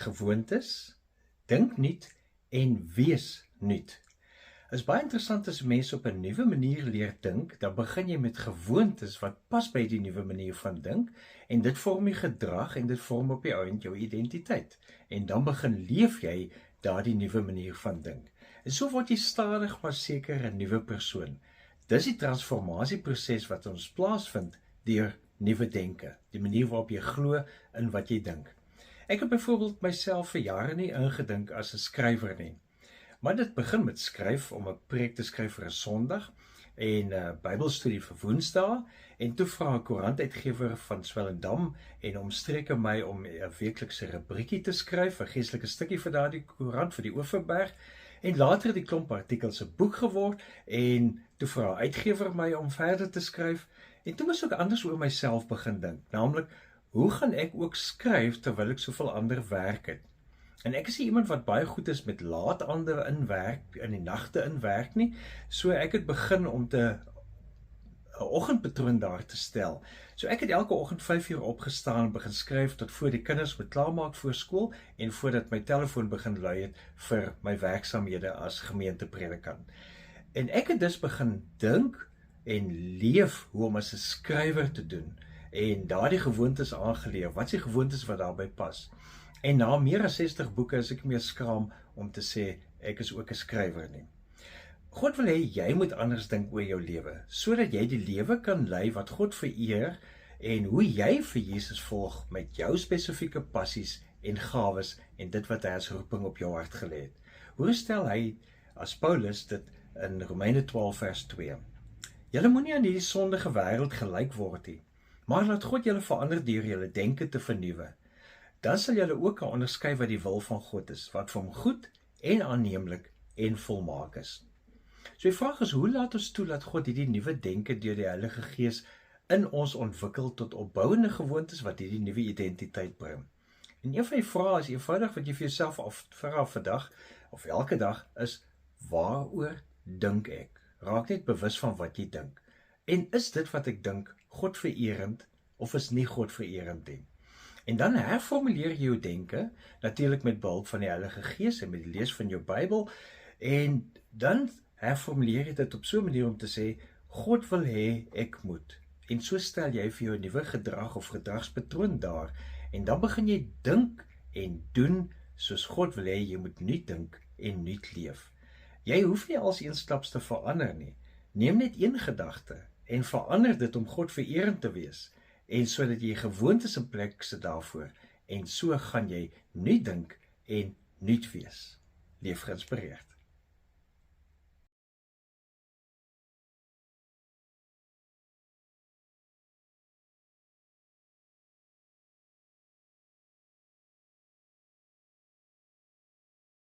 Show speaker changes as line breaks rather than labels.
gewoontes, dink nuut en wees nuut. Is baie interessant as mense op 'n nuwe manier leer dink, dan begin jy met gewoontes wat pas by die nuwe manier van dink, en dit vorm die gedrag en dit vorm op die ouend jou identiteit. En dan begin leef jy daardie nuwe manier van dink. En so word jy stadig maar seker 'n nuwe persoon. Dis die transformasieproses wat ons plaasvind deur nuwe denke, die manier waarop jy glo in wat jy dink. Ek het byvoorbeeld myself vir jare nie ingedink as 'n skrywer nie. Maar dit begin met skryf om 'n preek te skryf vir 'n Sondag en 'n Bybelstudie vir Woensdae, en toe vra 'n koerantuitgewer van Swellendam en omstreke my om 'n weeklikse rubriekie te skryf, 'n geestelike stukkie vir daardie koerant vir die Oeverberg, en later het die klomp artikels 'n boek geword, en toe vra 'n uitgewer my om verder te skryf, en toe moes ek anders oor myself begin dink, naamlik, hoe gaan ek ook skryf terwyl ek soveel ander werk het? En ek is nie iemand wat baie goed is met laataande inwerk, in die nagte inwerk nie, so ek het begin om 'n oggendpatroon daar te stel. So ek het elke oggend 5 uur opgestaan en begin skryf tot voor die kinders moet klaarmaak voor skool en voordat my telefoon begin lui het vir my werksaamhede as gemeentepredikant. En ek het dus begin dink en leef hoe om as 'n skrywer te doen en daardie gewoontes aangeleer. Wat is die gewoontes wat daarbey pas? En na meer as 60 boeke is ek meer skaam om te sê ek is ook 'n skrywer nie. God wil hê jy moet anders dink oor jou lewe, sodat jy die lewe kan lei wat God vereer en hoe jy vir Jesus volg met jou spesifieke passies en gawes en dit wat hy as roeping op jou hart gelê het. Hoe stel hy as Paulus dit in Romeine 12 vers 2? Julle moenie aan hierdie sondige wêreld gelyk word nie, maar laat God julle verander deur julle denke te vernuwe. Dan sal julle ook kan onderskei wat die wil van God is, wat vir hom goed en aanneemlik en volmaak is. So die vraag is, hoe laat ons toe dat God hierdie nuwe denke deur die Heilige Gees in ons ontwikkel tot opbouende gewoontes wat hierdie nuwe identiteit bring? En een van die vrae is eenvoudig wat jy vir jouself afvra vandag of elke dag is, waaroor dink ek? Raak net bewus van wat jy dink. En is dit wat ek dink Godvererend of is nie Godvererend nie? En dan herformuleer jy jou denke, natuurlik met behulp van die Heilige Gees en met die lees van jou Bybel, en dan herformuleer jy dit op so 'n manier om te sê, God wil hê ek moet. En so stel jy vir jou 'n nuwe gedrag of gedragspatroon daar, en dan begin jy dink en doen soos God wil hê jy moet nuut dink en nuut leef. Jy hoef nie als eensklaps te verander nie. Neem net een gedagte en verander dit om God vererend te wees, en sodat jy gewoontes in plek sit daarvoor, en so gaan jy nuut dink en nuut wees. Leef geïnspireerd.